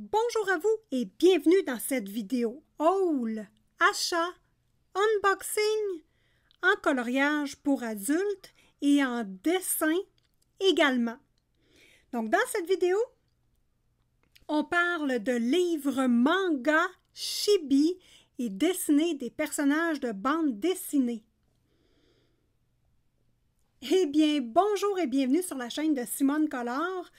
Bonjour à vous et bienvenue dans cette vidéo haul, achat, unboxing, en coloriage pour adultes et en dessin également. Donc dans cette vidéo, on parle de livres manga, chibi et dessinés des personnages de bande dessinée. Eh bien, bonjour et bienvenue sur la chaîne de Simone Collard.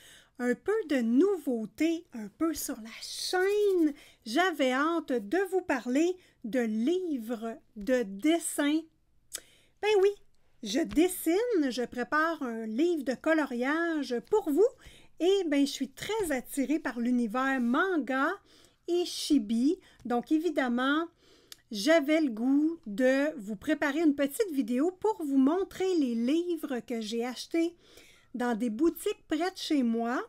Un peu de nouveauté, un peu sur la chaîne. J'avais hâte de vous parler de livres de dessin. Ben oui, je dessine, je prépare un livre de coloriage pour vous et ben je suis très attirée par l'univers manga et chibi. Donc évidemment, j'avais le goût de vous préparer une petite vidéo pour vous montrer les livres que j'ai achetés dans des boutiques près de chez moi.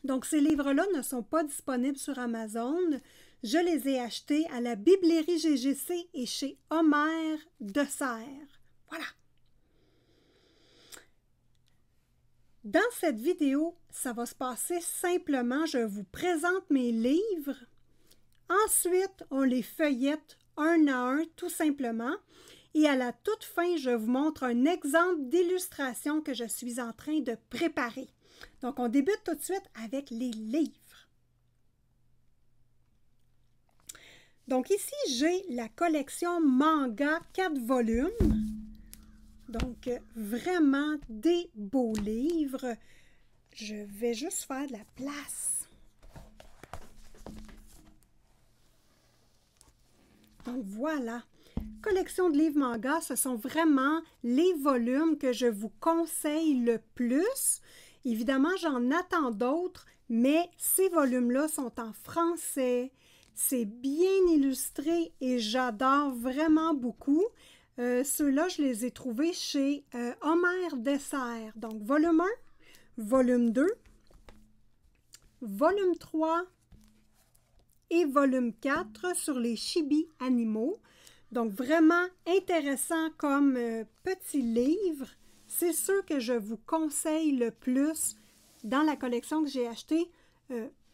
Donc, ces livres-là ne sont pas disponibles sur Amazon. Je les ai achetés à la Biblairie GGC et chez Omer de Serres. Voilà. Dans cette vidéo, ça va se passer simplement. Je vous présente mes livres. Ensuite, on les feuillette un à un, tout simplement. Et à la toute fin, je vous montre un exemple d'illustration que je suis en train de préparer. Donc, on débute tout de suite avec les livres. Donc, ici, j'ai la collection manga 4 volumes. Donc, vraiment des beaux livres. Je vais juste faire de la place. Donc, voilà. Collection de livres manga, ce sont vraiment les volumes que je vous conseille le plus. Évidemment, j'en attends d'autres, mais ces volumes-là sont en français. C'est bien illustré et j'adore vraiment beaucoup. Ceux-là, je les ai trouvés chez Omer de Serres. Donc, volume 1, volume 2, volume 3 et volume 4 sur les chibi animaux. Donc, vraiment intéressant comme petit livre. C'est ceux que je vous conseille le plus dans la collection que j'ai achetée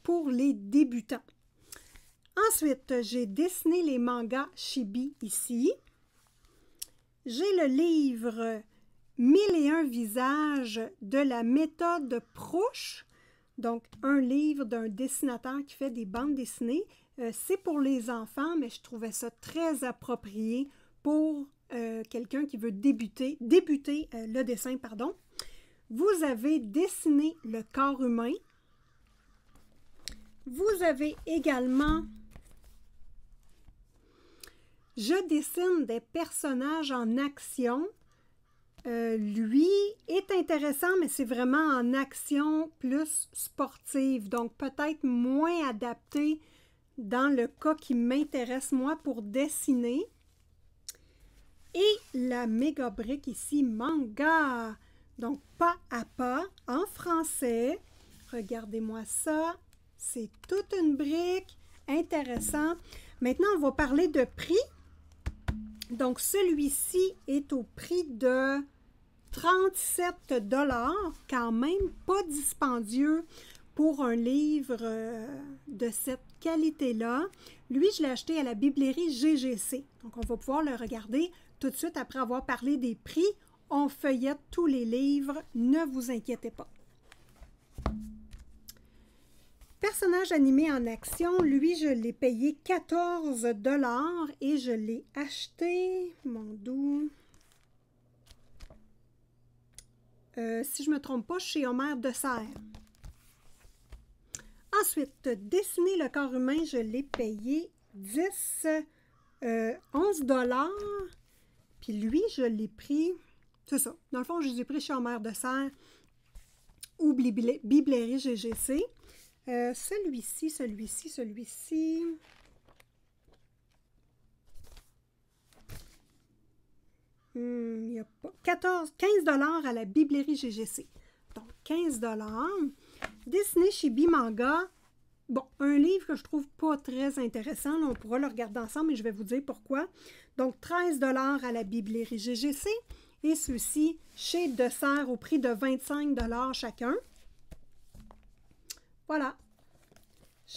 pour les débutants. Ensuite, j'ai dessiné les mangas chibi ici. J'ai le livre 1001 visages de la méthode Prouch. Donc, un livre d'un dessinateur qui fait des bandes dessinées. C'est pour les enfants, mais je trouvais ça très approprié pour quelqu'un qui veut débuter le dessin, pardon. Vous avez dessiné le corps humain. Vous avez également... Je dessine des personnages en action. Lui est intéressant, mais c'est vraiment en action plus sportive, donc peut-être moins adapté dans le cas qui m'intéresse moi pour dessiner. Et la méga brique ici, manga, donc pas à pas, en français. Regardez-moi ça, c'est toute une brique, intéressant. Maintenant, on va parler de prix. Donc, celui-ci est au prix de 37 $, quand même pas dispendieux pour un livre de cette qualité-là. Lui, je l'ai acheté à la Biblairie GGC. Donc, on va pouvoir le regarder tout de suite après avoir parlé des prix. On feuillette tous les livres, ne vous inquiétez pas. Personnage animé en action, lui, je l'ai payé 14 $ et je l'ai acheté, mon doux, si je ne me trompe pas, chez Omer de Serres. Ensuite, dessiner le corps humain, je l'ai payé 11 $. Puis lui, je l'ai pris, c'est ça, dans le fond, je les ai pris chez Omer de Serres ou Biblairie GGC. Celui-ci. Il n'y a pas. 15 $ à la Biblairie GGC. Donc, 15 $. Dessiné chibi manga. Bon, un livre que je trouve pas très intéressant. Là, on pourra le regarder ensemble, mais je vais vous dire pourquoi. Donc, 13 $ à la Biblairie GGC. Et ceux-ci chez De Serres au prix de 25 $ chacun. Voilà.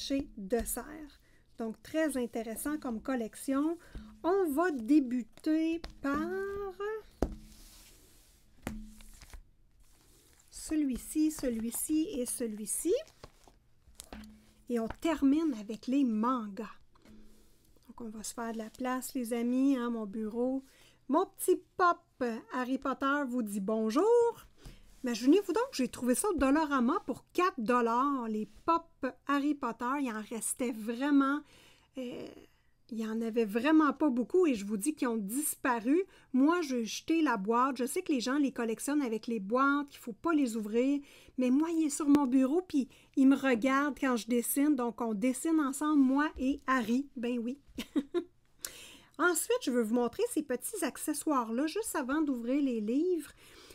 chez Dessert. Donc, très intéressant comme collection. On va débuter par celui-ci, celui-ci et celui-ci. Et on termine avec les mangas. Donc, on va se faire de la place, les amis, hein, mon bureau. Mon petit pop Harry Potter vous dit bonjour. Imaginez-vous donc, j'ai trouvé ça au Dollarama pour 4 $. Les pop Harry Potter, il en restait vraiment... il n'y en avait vraiment pas beaucoup et je vous dis qu'ils ont disparu. Moi, j'ai jeté la boîte. Je sais que les gens les collectionnent avec les boîtes, qu'il ne faut pas les ouvrir. Mais moi, il est sur mon bureau puis il me regarde quand je dessine. Donc, on dessine ensemble, moi et Harry. Ben oui. Ensuite, je veux vous montrer ces petits accessoires-là, juste avant d'ouvrir les livres.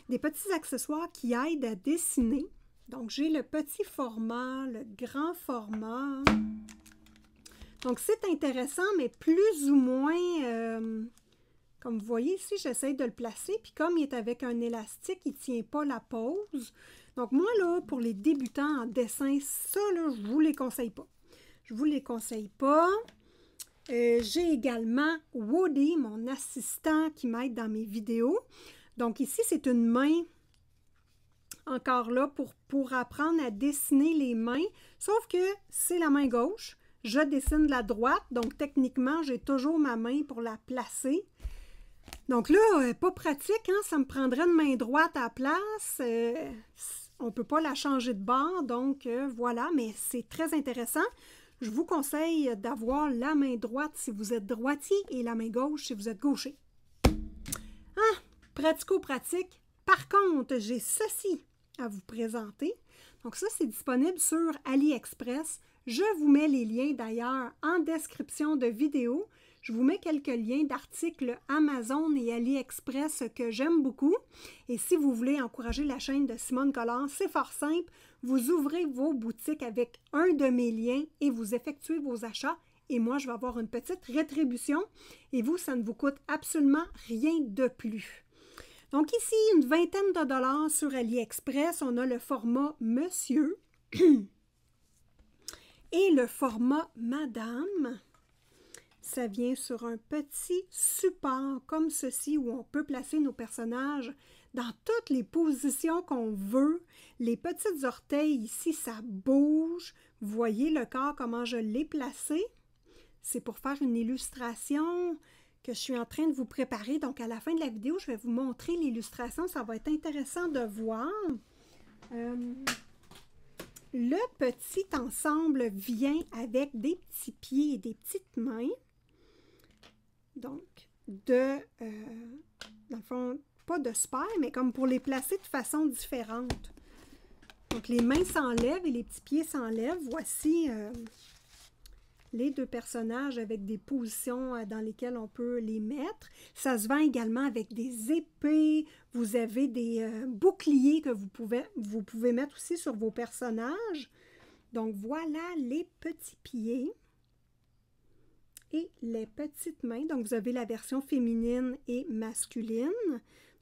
Des petits accessoires qui aident à dessiner. Donc, j'ai le petit format, le grand format... Donc, c'est intéressant, mais plus ou moins, comme vous voyez ici, j'essaie de le placer, puis comme il est avec un élastique, il ne tient pas la pose. Donc, moi, là, pour les débutants en dessin, ça, là, je ne vous les conseille pas. Je ne vous les conseille pas. J'ai également Woody, mon assistant, qui m'aide dans mes vidéos. Donc, ici, c'est une main, encore là, pour apprendre à dessiner les mains, sauf que c'est la main gauche. Je dessine de la droite, donc techniquement, j'ai toujours ma main pour la placer. Donc là, pas pratique, hein? Ça me prendrait une main droite à la place. On ne peut pas la changer de bord, donc voilà, mais c'est très intéressant. Je vous conseille d'avoir la main droite si vous êtes droitier et la main gauche si vous êtes gaucher. Ah, pratico-pratique. Par contre, j'ai ceci à vous présenter. Donc ça, c'est disponible sur AliExpress. Je vous mets les liens d'ailleurs en description de vidéo. Je vous mets quelques liens d'articles Amazon et AliExpress que j'aime beaucoup. Et si vous voulez encourager la chaîne de Simone Collard, c'est fort simple. Vous ouvrez vos boutiques avec un de mes liens et vous effectuez vos achats. Et moi, je vais avoir une petite rétribution. Et vous, ça ne vous coûte absolument rien de plus. Donc ici, une vingtaine de dollars sur AliExpress. On a le format Monsieur. Et le format Madame, ça vient sur un petit support comme ceci où on peut placer nos personnages dans toutes les positions qu'on veut. Les petites orteils ici, ça bouge. Vous voyez le corps, comment je l'ai placé. C'est pour faire une illustration que je suis en train de vous préparer. Donc, à la fin de la vidéo, je vais vous montrer l'illustration. Ça va être intéressant de voir. Le petit ensemble vient avec des petits pieds et des petites mains. Donc, dans le fond, pas de spare, mais comme pour les placer de façon différente. Donc, les mains s'enlèvent et les petits pieds s'enlèvent. Voici les deux personnages avec des positions dans lesquelles on peut les mettre. Ça se vend également avec des épées. Vous avez des boucliers que vous pouvez mettre aussi sur vos personnages. Donc, voilà les petits pieds et les petites mains. Donc, vous avez la version féminine et masculine.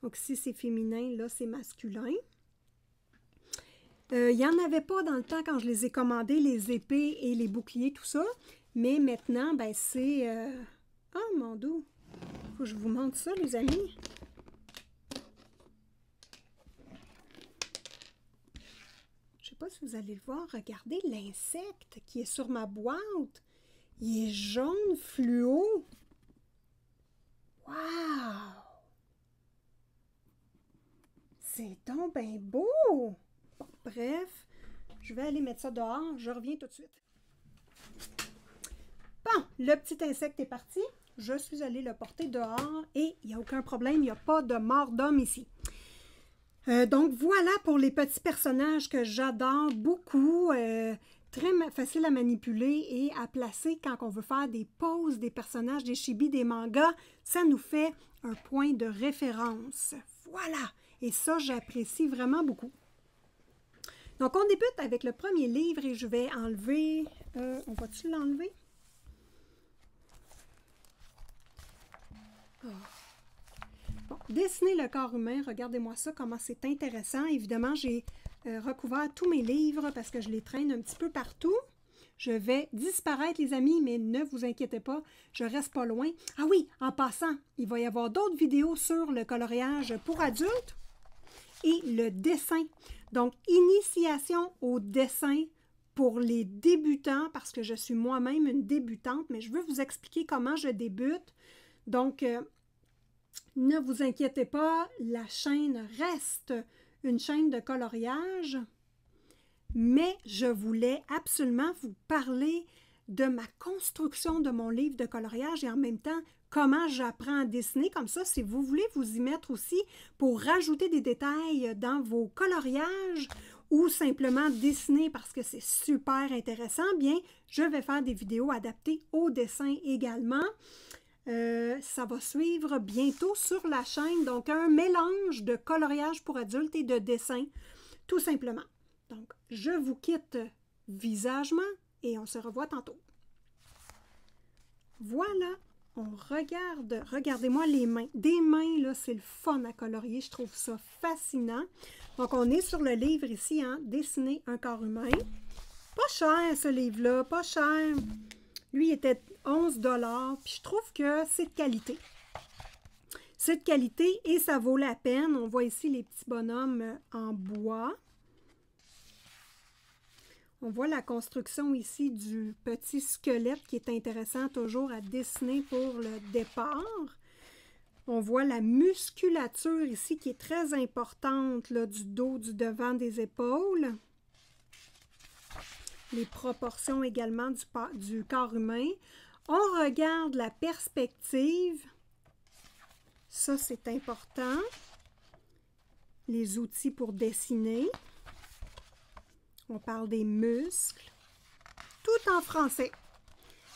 Donc, ici, c'est féminin, là, c'est masculin. Il n'y en avait pas dans le temps quand je les ai commandés, les épées et les boucliers, tout ça. Mais maintenant, ben c'est... Oh, mon Dieu! Faut que je vous montre ça, les amis. Je ne sais pas si vous allez le voir. Regardez l'insecte qui est sur ma boîte. Il est jaune fluo. Wow! C'est donc bien beau! Bon, bref, je vais aller mettre ça dehors. Je reviens tout de suite. Bon, le petit insecte est parti. Je suis allée le porter dehors et il n'y a aucun problème. Il n'y a pas de mort d'homme ici. Donc, voilà pour les petits personnages que j'adore beaucoup. Très facile à manipuler et à placer quand on veut faire des poses des personnages, des chibis, des mangas. Ça nous fait un point de référence. Voilà! Et ça, j'apprécie vraiment beaucoup. Donc, on débute avec le premier livre et je vais enlever... on va-tu l'enlever? Oh. Bon, dessiner le corps humain, regardez-moi ça, comment c'est intéressant. Évidemment, j'ai recouvert tous mes livres parce que je les traîne un petit peu partout. Je vais disparaître, les amis, mais ne vous inquiétez pas, je reste pas loin. Ah oui, en passant, il va y avoir d'autres vidéos sur le coloriage pour adultes et le dessin. Donc, initiation au dessin pour les débutants, parce que je suis moi-même une débutante, mais je veux vous expliquer comment je débute. Donc, ne vous inquiétez pas, la chaîne reste une chaîne de coloriage, mais je voulais absolument vous parler de ma construction de mon livre de coloriage et en même temps, comment j'apprends à dessiner. Comme ça, si vous voulez vous y mettre aussi pour rajouter des détails dans vos coloriages ou simplement dessiner parce que c'est super intéressant, bien, je vais faire des vidéos adaptées au dessin également. Ça va suivre bientôt sur la chaîne, donc un mélange de coloriage pour adultes et de dessin, tout simplement. Donc, je vous quitte visagement et on se revoit tantôt. Voilà, on regarde, regardez-moi les mains. Des mains, là, c'est le fun à colorier, je trouve ça fascinant. Donc, on est sur le livre ici, hein, Dessiner un corps humain. Pas cher, ce livre-là, pas cher. Lui, il était 11 $, puis je trouve que c'est de qualité. C'est de qualité et ça vaut la peine. On voit ici les petits bonhommes en bois. On voit la construction ici du petit squelette qui est intéressant toujours à dessiner pour le départ. On voit la musculature ici qui est très importante là, du dos, du devant des épaules. Les proportions également du corps humain. On regarde la perspective. Ça, c'est important. Les outils pour dessiner. On parle des muscles. Tout en français.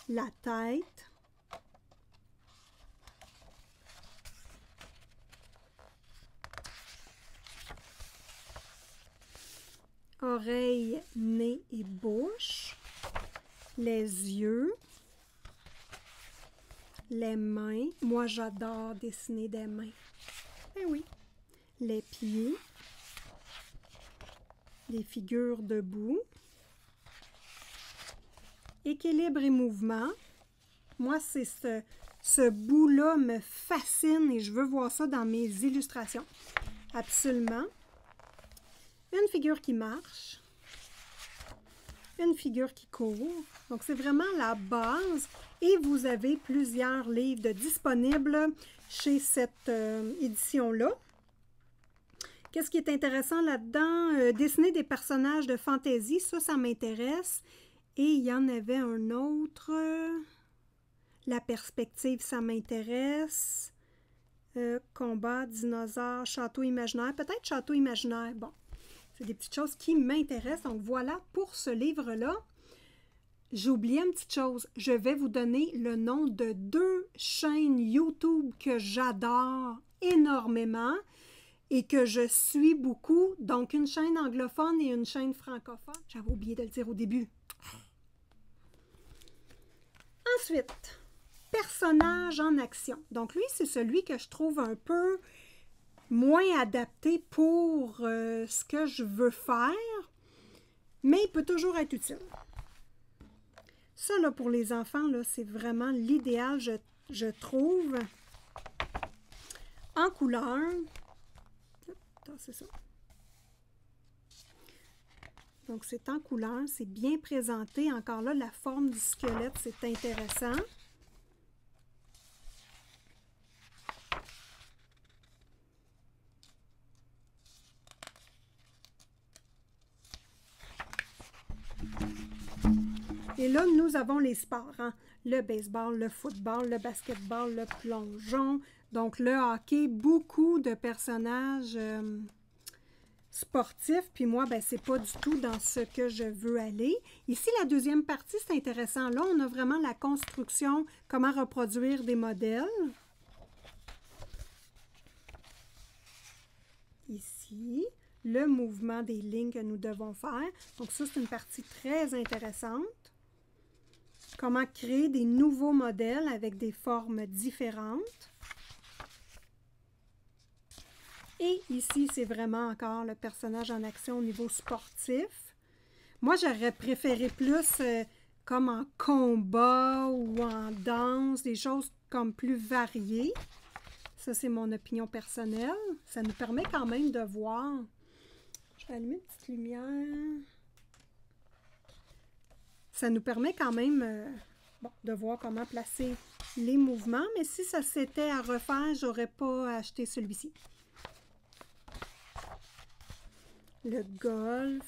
La tête. Oreilles, nez et bouche. Les yeux. Les mains. Moi, j'adore dessiner des mains. Eh oui. Les pieds. Les figures debout. Équilibre et mouvement. Moi, c'est ce bout-là me fascine et je veux voir ça dans mes illustrations. Absolument. Une figure qui marche. Une figure qui court. Donc, c'est vraiment la base. Et vous avez plusieurs livres disponibles chez cette édition-là. Qu'est-ce qui est intéressant là-dedans? Dessiner des personnages de fantaisie, ça m'intéresse. Et il y en avait un autre. La perspective, ça m'intéresse. Combat, dinosaure, château imaginaire. Peut-être château imaginaire. Bon, c'est des petites choses qui m'intéressent. Donc voilà pour ce livre-là. J'ai oublié une petite chose. Je vais vous donner le nom de 2 chaînes YouTube que j'adore énormément et que je suis beaucoup. Donc, une chaîne anglophone et une chaîne francophone. J'avais oublié de le dire au début. Ensuite, personnage en action. Donc, lui, c'est celui que je trouve un peu moins adapté pour ce que je veux faire, mais il peut toujours être utile. Ça, là, pour les enfants, là, c'est vraiment l'idéal, je trouve. En couleur. C'est ça. Donc, c'est en couleur, c'est bien présenté. Encore là, la forme du squelette, c'est intéressant. Et là, nous avons les sports, hein? Le baseball, le football, le basketball, le plongeon. Donc, le hockey, beaucoup de personnages sportifs. Puis moi, ben, c'est pas du tout dans ce que je veux aller. Ici, la deuxième partie, c'est intéressant. Là, on a vraiment la construction, comment reproduire des modèles. Ici, le mouvement des lignes que nous devons faire. Donc, ça, c'est une partie très intéressante. Comment créer des nouveaux modèles avec des formes différentes. Et ici, c'est vraiment encore le personnage en action au niveau sportif. Moi, j'aurais préféré plus comme en combat ou en danse, des choses comme plus variées. Ça, c'est mon opinion personnelle. Ça nous permet quand même de voir. Je vais allumer une petite lumière. Ça nous permet quand même de voir comment placer les mouvements, mais si ça s'était à refaire, j'aurais pas acheté celui-ci. Le golf.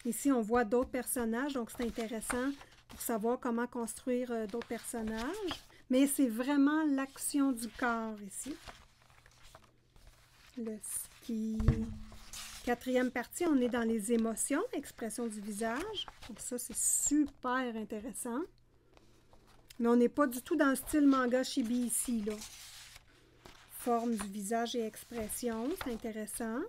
Ici, on voit d'autres personnages, donc c'est intéressant pour savoir comment construire d'autres personnages. Mais c'est vraiment l'action du corps ici. Le ski. Quatrième partie, on est dans les émotions, expression du visage. Donc ça, c'est super intéressant. Mais on n'est pas du tout dans le style manga chibi ici, là. Forme du visage et expression, c'est intéressant.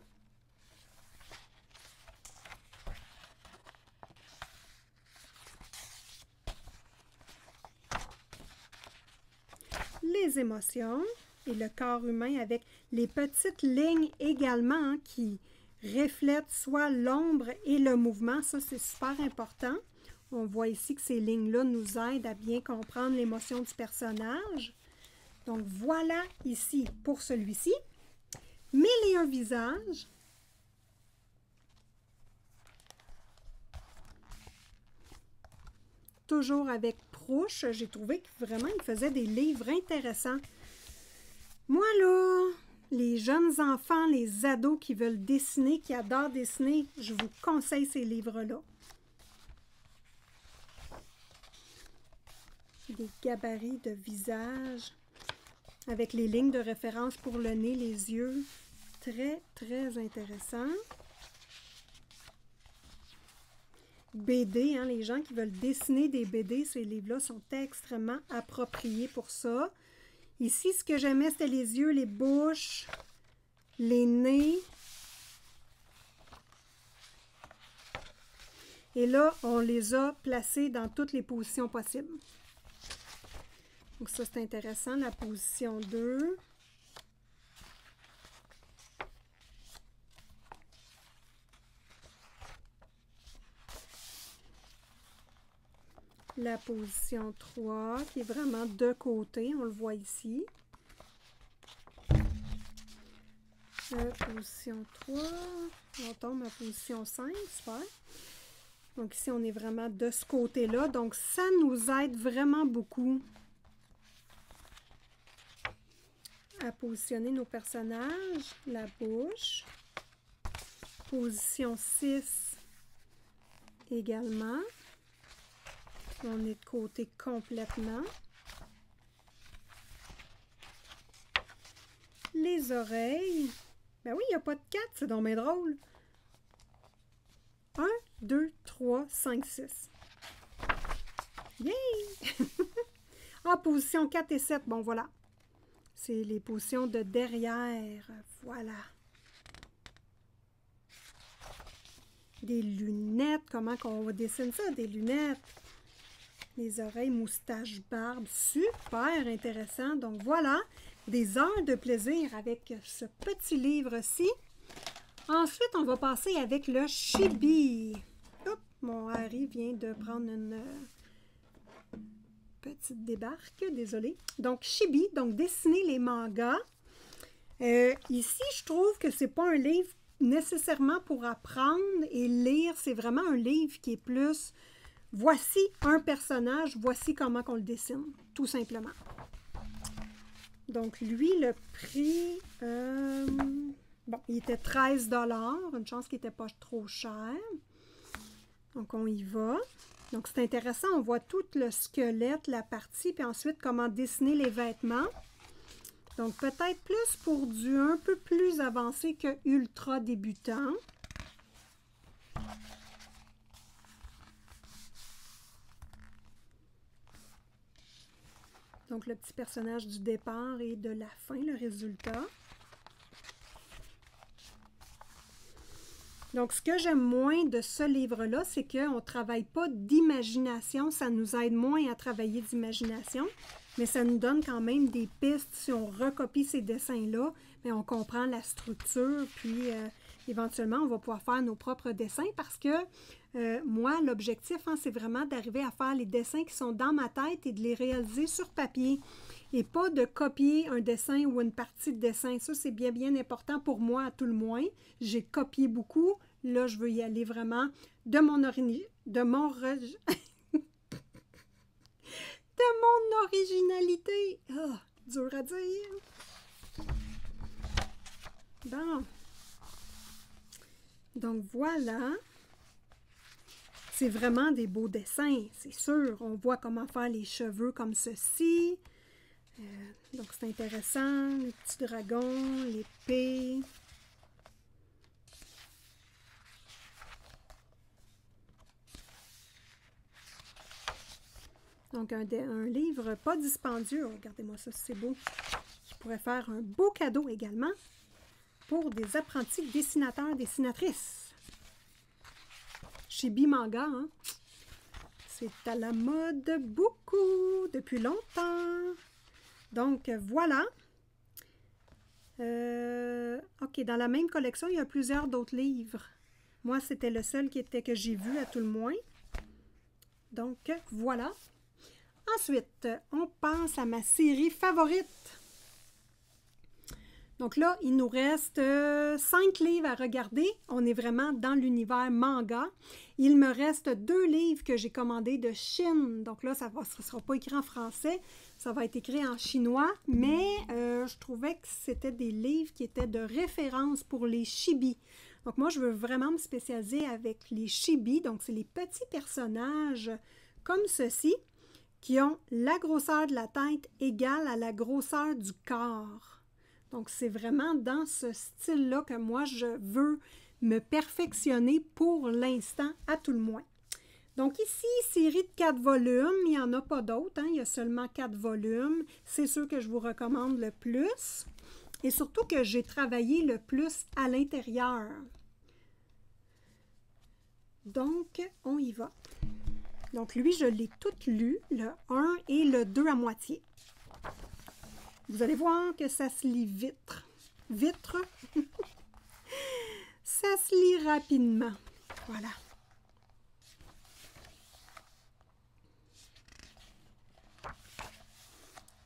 Les émotions et le corps humain avec les petites lignes également hein, qui reflètent soit l'ombre et le mouvement. Ça, c'est super important. On voit ici que ces lignes-là nous aident à bien comprendre l'émotion du personnage. Donc, voilà ici pour celui-ci. 1001 visages. Toujours avec Prouch. J'ai trouvé que vraiment, il faisait des livres intéressants. Moi, là, les jeunes enfants, les ados qui veulent dessiner, qui adorent dessiner, je vous conseille ces livres-là. Des gabarits de visage avec les lignes de référence pour le nez, les yeux. Très, très intéressant. BD, hein, les gens qui veulent dessiner des BD, ces livres-là sont extrêmement appropriés pour ça. Ici, ce que j'aimais, c'était les yeux, les bouches, les nez. Et là, on les a placés dans toutes les positions possibles. Donc ça, c'est intéressant, la position 2. La position 3, qui est vraiment de côté, on le voit ici. Position 3, on tombe à position 5, super. Donc ici, on est vraiment de ce côté-là. Donc, ça nous aide vraiment beaucoup à positionner nos personnages. La bouche. Position 6 également. On est de côté complètement. Les oreilles. Ben oui, il n'y a pas de 4, c'est donc bien drôle. 1, 2, 3, 5, 6. Yay! En position 4 et 7, bon voilà. C'est les positions de derrière. Voilà. Des lunettes. Comment qu'on dessine ça? Des lunettes. Les oreilles, moustache, barbe. Super intéressant. Donc voilà, des heures de plaisir avec ce petit livre-ci. Ensuite, on va passer avec le chibi. Hop, mon Harry vient de prendre une petite débarque, désolée. Donc, chibi, donc dessiner les mangas. Ici, je trouve que c'est pas un livre nécessairement pour apprendre et lire. C'est vraiment un livre qui est plus, voici un personnage, voici comment qu'on le dessine, tout simplement. Donc, lui, le prix... bon, il était 13 $, une chance qu'il n'était pas trop cher. Donc, on y va. Donc, c'est intéressant, on voit tout le squelette, la partie, puis ensuite, comment dessiner les vêtements. Donc, peut-être plus pour du un peu plus avancé que ultra débutant. Donc, le petit personnage du départ et de la fin, le résultat. Donc, ce que j'aime moins de ce livre-là, c'est qu'on ne travaille pas d'imagination. Ça nous aide moins à travailler d'imagination, mais ça nous donne quand même des pistes. Si on recopie ces dessins-là, mais on comprend la structure, puis éventuellement, on va pouvoir faire nos propres dessins parce que Moi, l'objectif, hein, c'est vraiment d'arriver à faire les dessins qui sont dans ma tête et de les réaliser sur papier. Et pas de copier un dessin ou une partie de dessin. Ça, c'est bien, bien important pour moi, à tout le moins. J'ai copié beaucoup. Là, je veux y aller vraiment de mon originalité. Ah, dur à dire. Bon. Donc, voilà. C'est vraiment des beaux dessins, c'est sûr. On voit comment faire les cheveux comme ceci. Donc, c'est intéressant. Les petits dragons, l'épée. Donc, un livre pas dispendieux. Regardez-moi ça, c'est beau. Qui pourrait faire un beau cadeau également pour des apprentis dessinateurs, dessinatrices. Chibi Manga, hein? C'est à la mode beaucoup, depuis longtemps. Donc, voilà. OK, dans la même collection, il y a plusieurs d'autres livres. Moi, c'était le seul que j'ai vu, à tout le moins. Donc, voilà. Ensuite, on passe à ma série favorite. Donc là, il nous reste 5 livres à regarder. On est vraiment dans l'univers manga. Il me reste 2 livres que j'ai commandés de Chine. Donc là, ça ne sera pas écrit en français, ça va être écrit en chinois. Mais je trouvais que c'était des livres qui étaient de référence pour les chibis. Donc moi, je veux vraiment me spécialiser avec les chibis. Donc c'est les petits personnages comme ceci qui ont la grosseur de la tête égale à la grosseur du corps. Donc, c'est vraiment dans ce style-là que moi, je veux me perfectionner pour l'instant, à tout le moins. Donc ici, série de 4 volumes. Il n'y en a pas d'autres, hein? Il y a seulement 4 volumes. C'est ceux que je vous recommande le plus. Et surtout que j'ai travaillé le plus à l'intérieur. Donc, on y va. Donc, lui, je l'ai tout lu, le 1 et le 2 à moitié. Vous allez voir que ça se lit vite. Vite. Ça se lit rapidement. Voilà.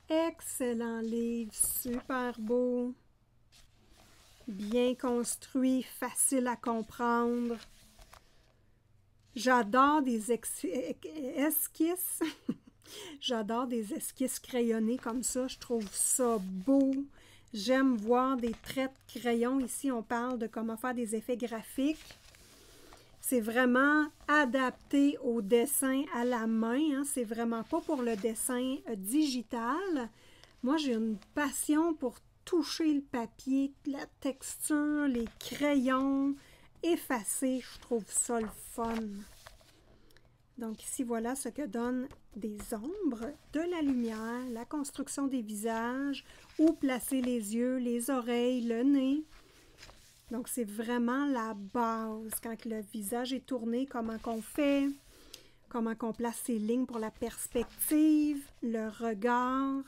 Excellent livre, super beau. Bien construit, facile à comprendre. J'adore des esquisses. J'adore des esquisses crayonnées comme ça. Je trouve ça beau. J'aime voir des traits de crayon. Ici, on parle de comment faire des effets graphiques. C'est vraiment adapté au dessin à la main. Hein. C'est vraiment pas pour le dessin digital. Moi, j'ai une passion pour toucher le papier, la texture, les crayons, effacer. Je trouve ça le fun. Donc ici, voilà ce que donnent des ombres, de la lumière, la construction des visages, où placer les yeux, les oreilles, le nez. Donc c'est vraiment la base. Quand le visage est tourné, comment qu'on fait, comment qu'on place ses lignes pour la perspective, le regard.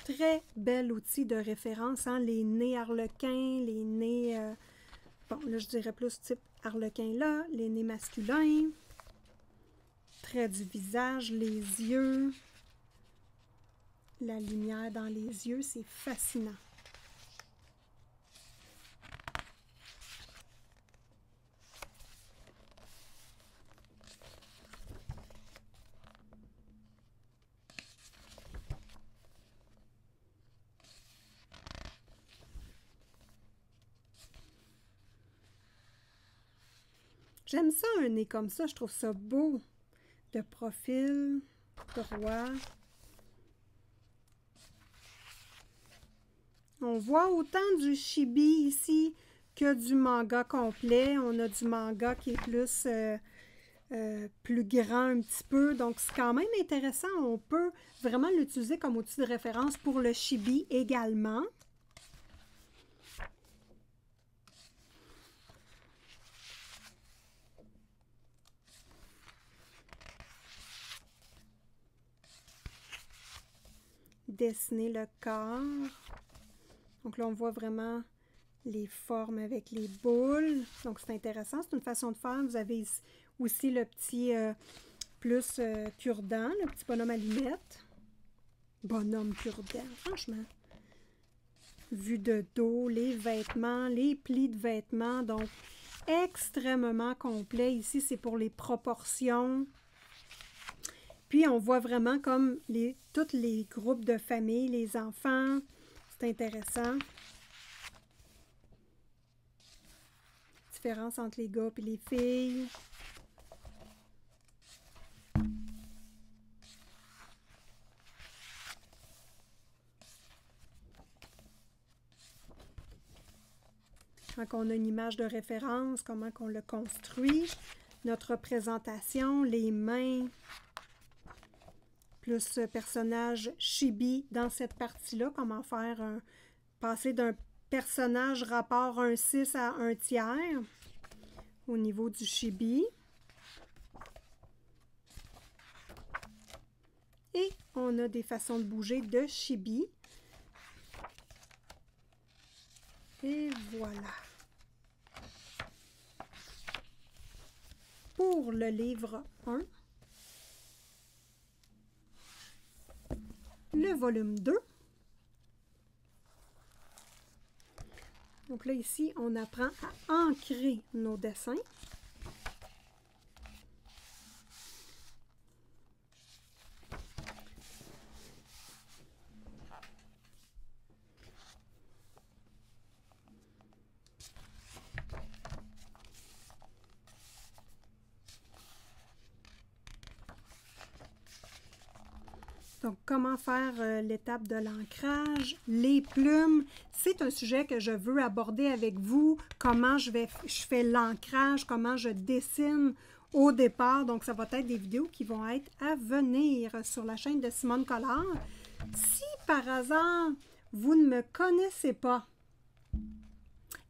Très bel outil de référence, hein? Les nez arlequins, les nez... bon, là, je dirais plus type arlequin là, les nez masculins, traits du visage, les yeux, la lumière dans les yeux, c'est fascinant. J'aime ça, un nez comme ça, je trouve ça beau. De profil, droit. On voit autant du chibi ici que du manga complet. On a du manga qui est plus grand un petit peu. Donc, c'est quand même intéressant. On peut vraiment l'utiliser comme outil de référence pour le chibi également. Dessiner le corps. Donc là, on voit vraiment les formes avec les boules. Donc, c'est intéressant. C'est une façon de faire. Vous avez aussi le petit plus cure-dent, le petit bonhomme allumette. Bonhomme cure-dent, franchement. Vue de dos, les vêtements, les plis de vêtements. Donc, extrêmement complet. Ici, c'est pour les proportions. Puis, on voit vraiment comme tous les groupes de famille, les enfants. C'est intéressant. Différence entre les gars et les filles. Quand on a une image de référence, comment on le construit, notre représentation, les mains, plus personnage chibi dans cette partie-là, comment faire passer d'un personnage rapport 1/6 à 1/3 au niveau du chibi. Et on a des façons de bouger de chibi. Et voilà. Pour le livre 1, le volume 2. Donc là, ici, on apprend à ancrer nos dessins. Donc, comment faire l'étape de l'ancrage, les plumes, c'est un sujet que je veux aborder avec vous, comment je fais l'ancrage, comment je dessine au départ. Donc, ça va être des vidéos qui vont être à venir sur la chaîne de Simone Collard. Si par hasard, vous ne me connaissez pas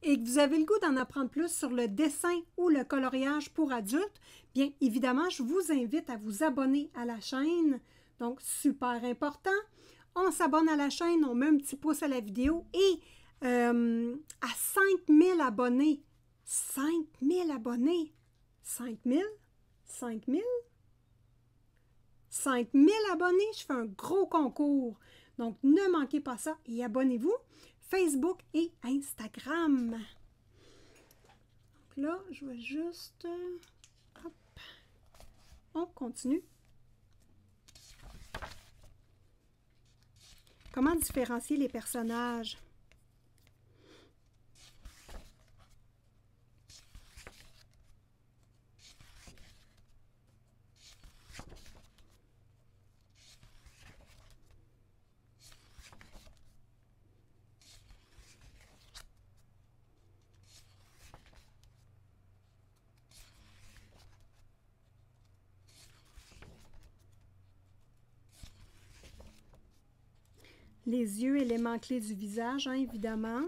et que vous avez le goût d'en apprendre plus sur le dessin ou le coloriage pour adultes, bien évidemment, je vous invite à vous abonner à la chaîne. Donc, super important. On s'abonne à la chaîne, on met un petit pouce à la vidéo et à 5000 abonnés, 5000 abonnés, 5000, 5000, 5000 abonnés, je fais un gros concours. Donc, ne manquez pas ça et abonnez-vous. Facebook et Instagram. Donc là, je vais juste... hop, on continue. Comment différencier les personnages? Les yeux, éléments clés du visage, hein, évidemment.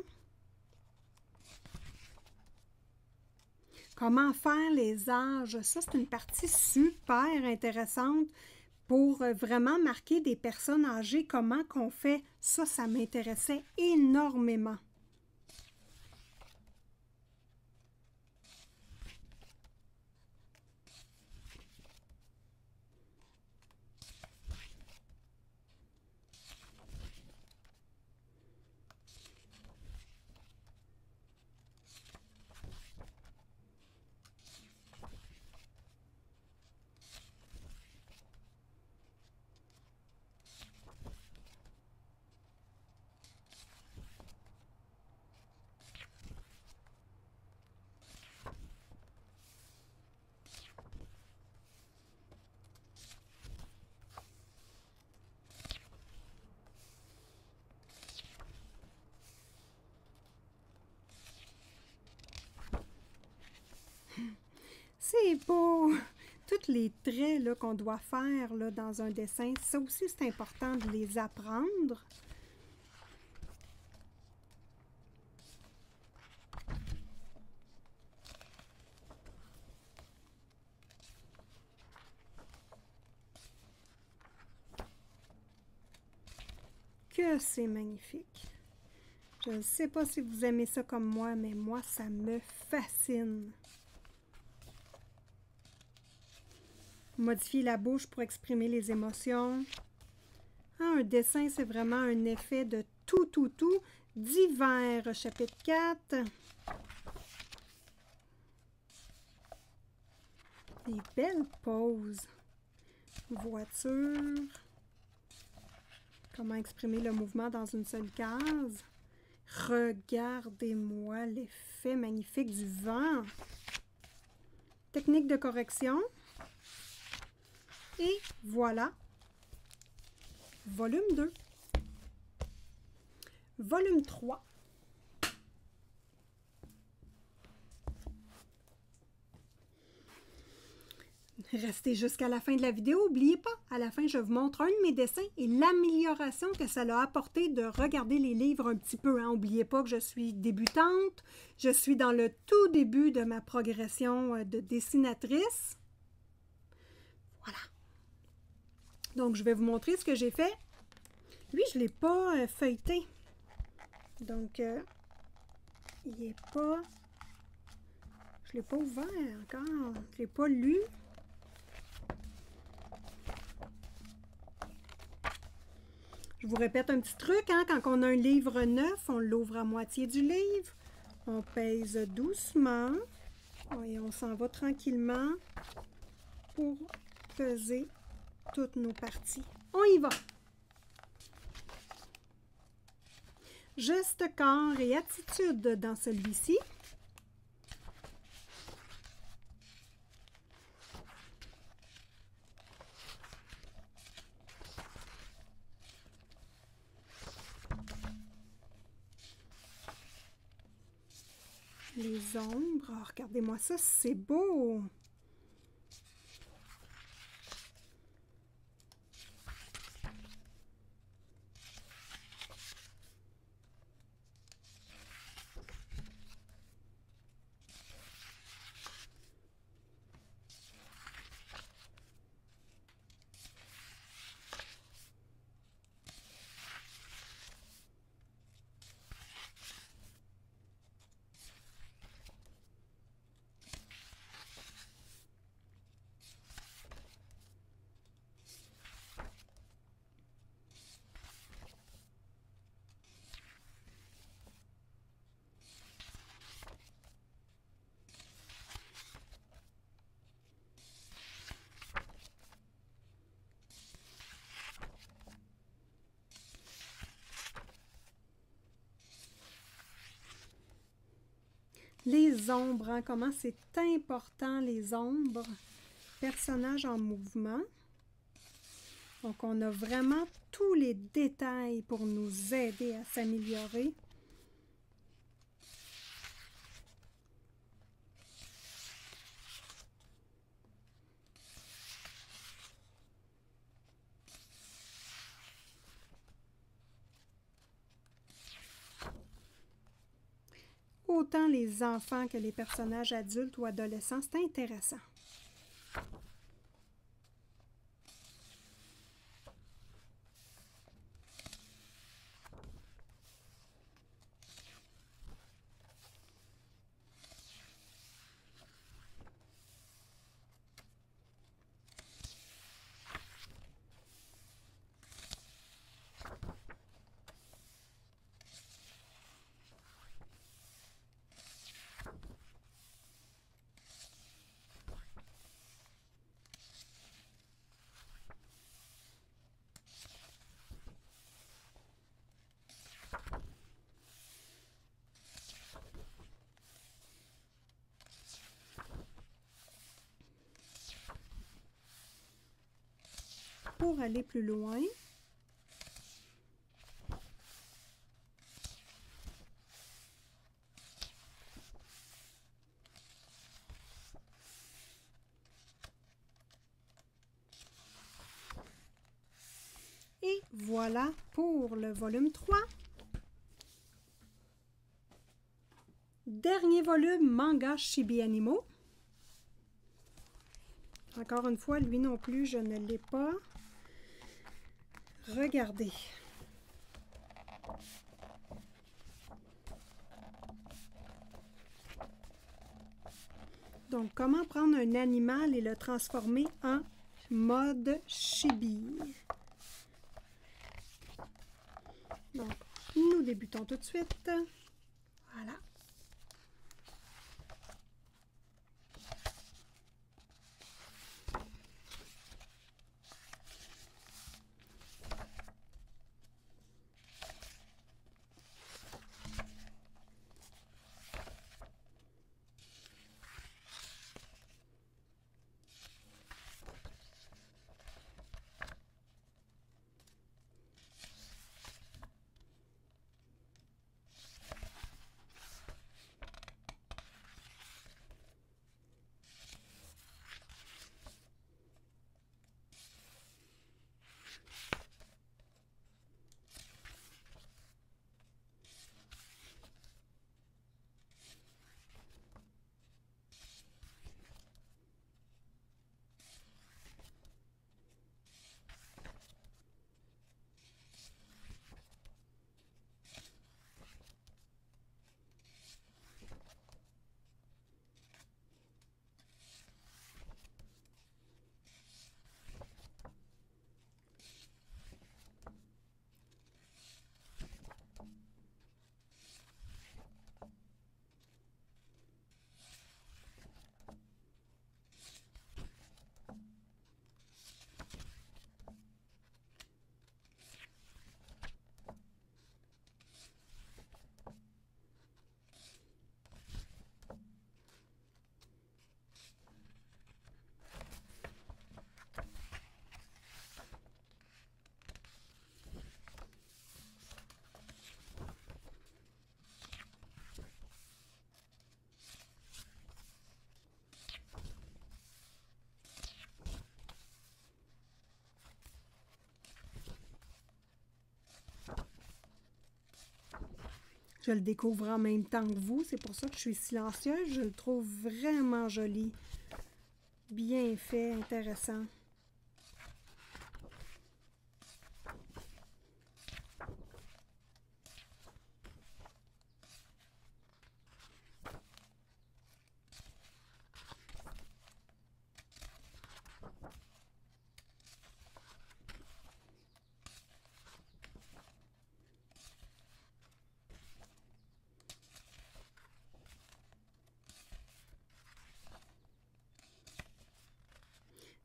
Comment faire les âges? Ça, c'est une partie super intéressante pour vraiment marquer des personnes âgées. Comment qu'on fait? Ça m'intéressait énormément. C'est beau! Tous les traits qu'on doit faire là, dans un dessin, ça aussi c'est important de les apprendre. Que c'est magnifique! Je ne sais pas si vous aimez ça comme moi, mais moi, ça me fascine. Modifier la bouche pour exprimer les émotions. Ah, un dessin, c'est vraiment un effet de tout. D'hiver, chapitre 4. Des belles poses. Voiture. Comment exprimer le mouvement dans une seule case. Regardez-moi l'effet magnifique du vent. Technique de correction. Et voilà. Volume 2. Volume 3. Restez jusqu'à la fin de la vidéo. N'oubliez pas, à la fin, je vous montre un de mes dessins et l'amélioration que ça a apporté de regarder les livres un petit peu. N'oubliez pas que je suis débutante. Je suis dans le tout début de ma progression de dessinatrice. Voilà. Donc, je vais vous montrer ce que j'ai fait. Lui, je ne l'ai pas feuilleté. Donc, il n'est pas... Je ne l'ai pas ouvert encore. Je ne l'ai pas lu. Je vous répète un petit truc, hein? Quand on a un livre neuf, on l'ouvre à moitié du livre. On pèse doucement. Et on s'en va tranquillement pour peser toutes nos parties. On y va! Geste, corps et attitude dans celui-ci. Les ombres. Oh, regardez-moi ça, c'est beau! Les ombres, hein, comment c'est important les ombres. Personnages en mouvement. Donc, on a vraiment tous les détails pour nous aider à s'améliorer. Autant les enfants que les personnages adultes ou adolescents, c'est intéressant. Pour aller plus loin, et voilà pour le volume 3. Dernier volume, Manga Chibi Animo. Encore une fois, lui non plus, je ne l'ai pas. Regardez. Donc, comment prendre un animal et le transformer en mode chibi. Donc, nous débutons tout de suite. Voilà. Je le découvre en même temps que vous, c'est pour ça que je suis silencieuse. Je le trouve vraiment joli, bien fait, intéressant.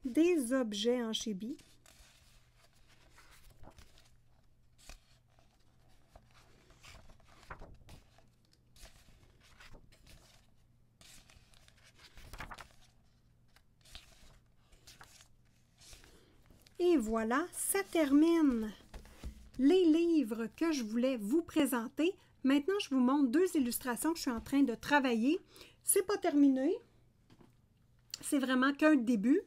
Des objets en chibi. Et voilà, ça termine les livres que je voulais vous présenter. Maintenant, je vous montre deux illustrations que je suis en train de travailler. C'est pas terminé. C'est vraiment qu'un début.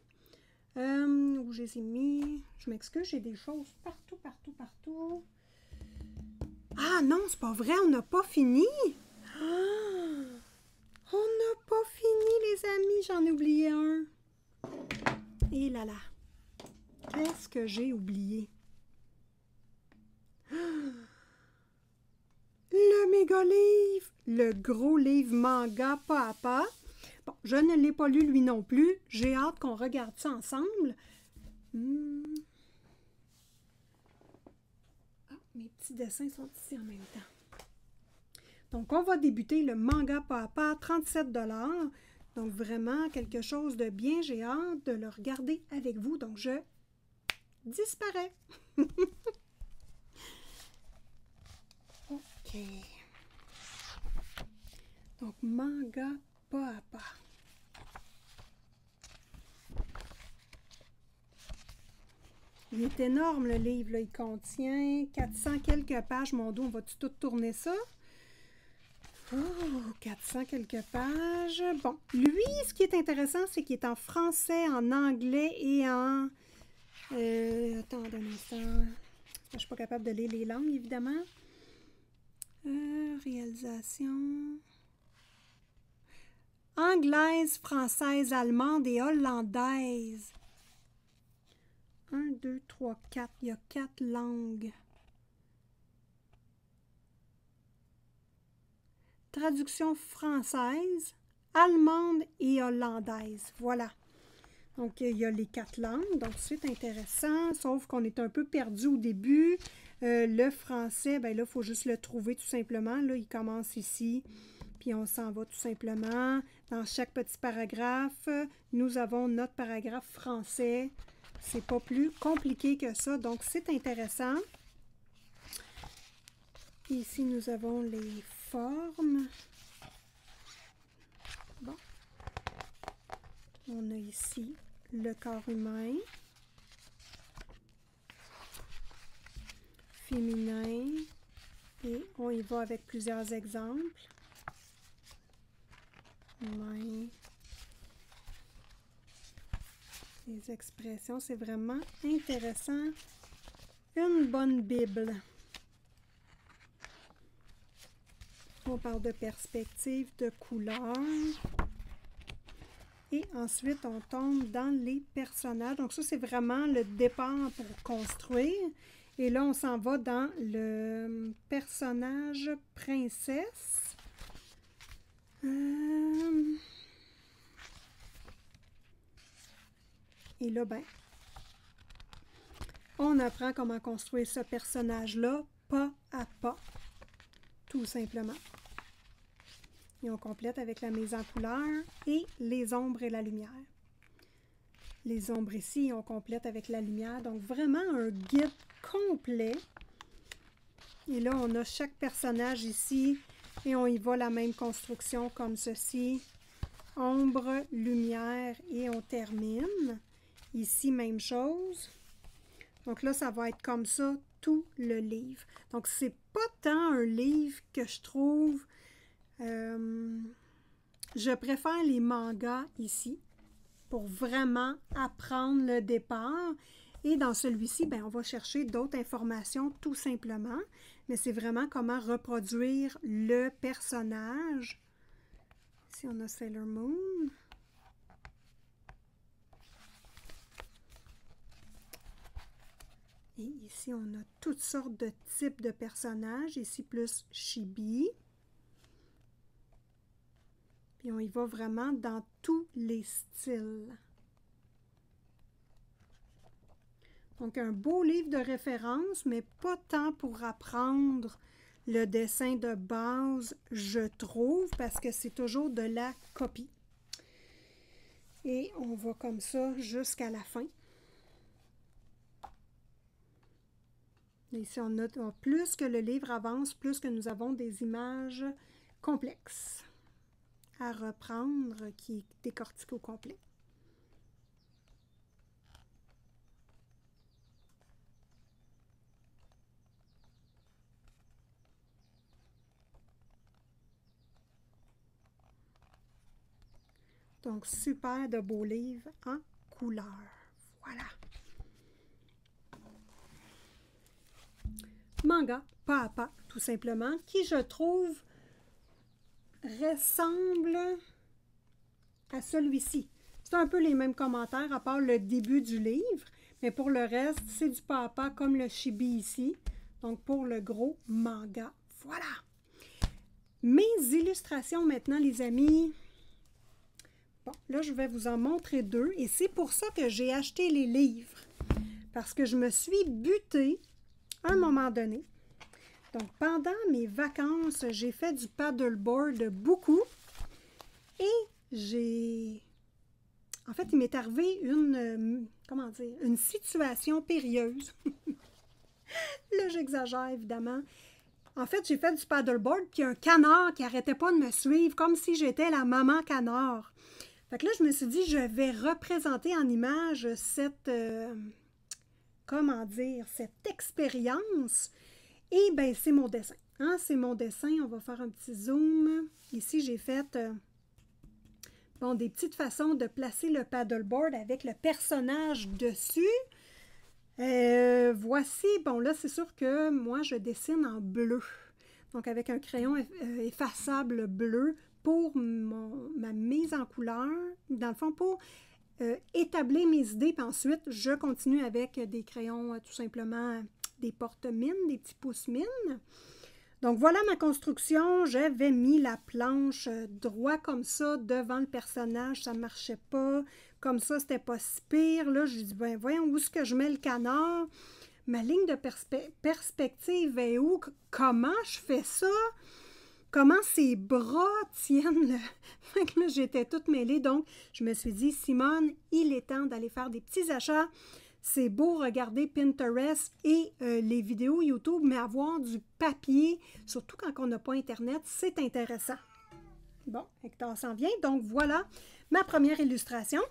Où je les ai mis? Je m'excuse, j'ai des choses partout, partout, partout. Ah non, c'est pas vrai, on n'a pas fini. Ah, on n'a pas fini, les amis. J'en ai oublié un. Et là là. Qu'est-ce que j'ai oublié? Le méga livre, le gros livre manga pas à pas. Bon, je ne l'ai pas lu lui non plus. J'ai hâte qu'on regarde ça ensemble. Ah, mes petits dessins sont ici en même temps. Donc, on va débuter le manga pas à pas, 37 $. Donc, vraiment quelque chose de bien. J'ai hâte de le regarder avec vous. Donc, je disparais. OK. Donc, manga pas à pas. Il est énorme, le livre. Là. Il contient 400 quelques pages. Mon dos, on va tout tourner ça? Oh, 400 quelques pages. Bon, lui, ce qui est intéressant, c'est qu'il est en français, en anglais et en... attendez un instant. Je ne suis pas capable de lire les langues, évidemment. Réalisation... Anglaise, française, allemande et hollandaise. 1, 2, 3, 4. Il y a 4 langues. Traduction française, allemande et hollandaise. Voilà. Donc, il y a les 4 langues, donc c'est intéressant, sauf qu'on est un peu perdu au début. Le français, bien là, il faut juste le trouver tout simplement. Là, il commence ici, puis on s'en va tout simplement. Dans chaque petit paragraphe, nous avons notre paragraphe français. C'est pas plus compliqué que ça, donc c'est intéressant. Ici, nous avons les formes. Bon. On a ici le corps humain, féminin, et on y va avec plusieurs exemples. Main. Les expressions, c'est vraiment intéressant. Une bonne Bible. On parle de perspective, de couleur. Et ensuite, on tombe dans les personnages. Donc ça, c'est vraiment le départ pour construire. Et là, on s'en va dans le personnage princesse. Et là, ben, on apprend comment construire ce personnage-là, pas à pas, tout simplement. Et on complète avec la mise en couleur et les ombres et la lumière. Les ombres ici, on complète avec la lumière. Donc, vraiment un guide complet. Et là, on a chaque personnage ici et on y va la même construction comme ceci. Ombre, lumière et on termine. Ici, même chose. Donc là, ça va être comme ça tout le livre. Donc, c'est pas tant un livre que je trouve... je préfère les mangas ici pour vraiment apprendre le départ. Et dans celui-ci, ben, on va chercher d'autres informations tout simplement. Mais c'est vraiment comment reproduire le personnage. Ici, on a Sailor Moon. Et ici, on a toutes sortes de types de personnages. Ici, plus Chibi. Puis on y va vraiment dans tous les styles. Donc, un beau livre de référence, mais pas tant pour apprendre le dessin de base, je trouve, parce que c'est toujours de la copie. Et on va comme ça jusqu'à la fin. Et ici, on a plus que le livre avance, plus que nous avons des images complexes à reprendre, qui est décortiqué au complet. Donc, super de beaux livres en couleur. Voilà. Manga, pas à pas, tout simplement, qui, je trouve, ressemble à celui-ci. C'est un peu les mêmes commentaires, à part le début du livre, mais pour le reste, c'est du pas à pas, comme le Chibi ici. Donc, pour le gros manga. Voilà. Mes illustrations maintenant, les amis... Bon, là, je vais vous en montrer 2 et c'est pour ça que j'ai acheté les livres. Parce que je me suis butée à un moment donné. Donc, pendant mes vacances, j'ai fait du paddleboard beaucoup et j'ai... En fait, il m'est arrivé une situation périlleuse. Là, j'exagère, évidemment. En fait, j'ai fait du paddleboard, puis un canard qui n'arrêtait pas de me suivre, comme si j'étais la maman canard. Fait que là, je me suis dit, je vais représenter en image cette, cette expérience. Et bien, c'est mon dessin. Hein? C'est mon dessin. On va faire un petit zoom. Ici, j'ai fait des petites façons de placer le paddleboard avec le personnage dessus. Voici, bon là, c'est sûr que moi, je dessine en bleu. Donc, avec un crayon effaçable bleu pour ma mise en couleur. Dans le fond, pour établir mes idées. Puis ensuite, je continue avec des crayons, tout simplement, des porte-mines, des petits pouces-mines. Donc voilà ma construction, j'avais mis la planche droit comme ça devant le personnage, ça ne marchait pas, comme ça c'était pas si pire. Là, je dis, ben voyons, où est-ce que je mets le canard? Ma ligne de perspective est où? Comment je fais ça? Comment ses bras tiennent? Fait que là, j'étais toute mêlée, donc je me suis dit, Simone, il est temps d'aller faire des petits achats. C'est beau regarder Pinterest et les vidéos YouTube, mais avoir du papier, surtout quand on n'a pas Internet, c'est intéressant. Bon, Hector s'en vient. Donc, voilà ma première illustration.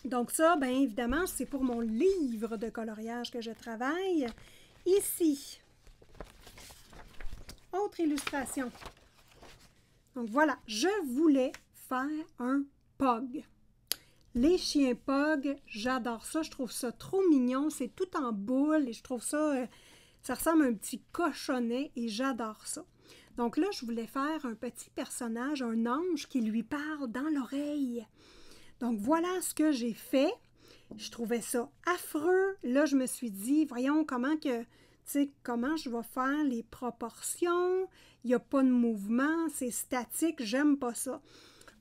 Donc ça, bien évidemment, c'est pour mon livre de coloriage que je travaille. Ici, autre illustration. Donc voilà, je voulais faire un pug. Les chiens pug, j'adore ça, je trouve ça trop mignon, c'est tout en boule et je trouve ça, ça ressemble à un petit cochonnet et j'adore ça. Donc là, je voulais faire un petit personnage, un ange qui lui parle dans l'oreille. Donc voilà ce que j'ai fait. Je trouvais ça affreux. Là, je me suis dit, voyons comment je vais faire les proportions. Il n'y a pas de mouvement, c'est statique, j'aime pas ça.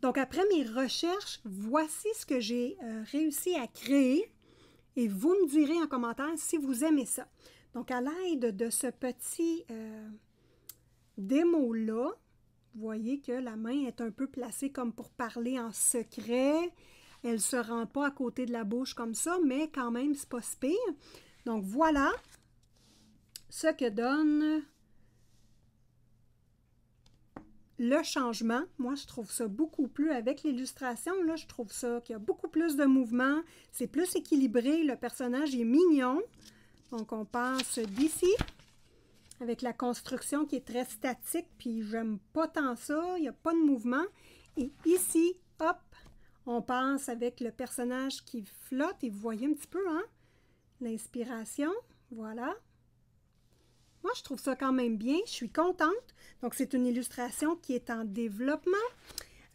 Donc, après mes recherches, voici ce que j'ai réussi à créer et vous me direz en commentaire si vous aimez ça. Donc, à l'aide de ce petit démo-là, vous voyez que la main est un peu placée comme pour parler en secret. Elle ne se rend pas à côté de la bouche comme ça, mais quand même, c'est pas si pire. Donc, voilà ce que donne le changement. Moi, je trouve ça beaucoup plus, avec l'illustration, là, je trouve ça qu'il y a beaucoup plus de mouvement. C'est plus équilibré. Le personnage est mignon. Donc, on passe d'ici, avec la construction qui est très statique, puis j'aime pas tant ça. Il n'y a pas de mouvement. Et ici, hop, on passe avec le personnage qui flotte. Et vous voyez un petit peu, hein, l'inspiration. Voilà. Moi, je trouve ça quand même bien. Je suis contente. Donc, c'est une illustration qui est en développement.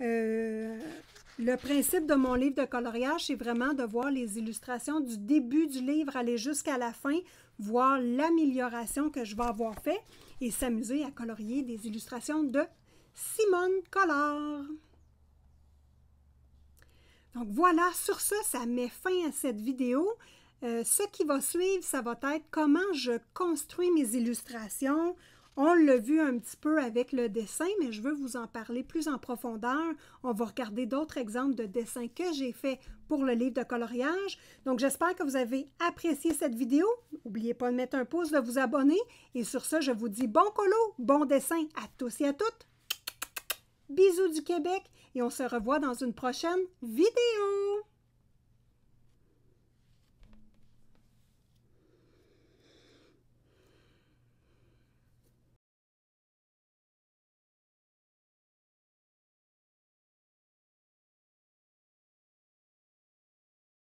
Le principe de mon livre de coloriage, c'est vraiment de voir les illustrations du début du livre aller jusqu'à la fin, voir l'amélioration que je vais avoir fait et s'amuser à colorier des illustrations de Simone Color. Donc, voilà. Sur ce, ça met fin à cette vidéo. Ce qui va suivre, ça va être comment je construis mes illustrations. On l'a vu un petit peu avec le dessin, mais je veux vous en parler plus en profondeur. On va regarder d'autres exemples de dessins que j'ai fait pour le livre de coloriage. Donc, j'espère que vous avez apprécié cette vidéo. N'oubliez pas de mettre un pouce, de vous abonner. Et sur ce, je vous dis bon colo, bon dessin à tous et à toutes. Bisous du Québec et on se revoit dans une prochaine vidéo.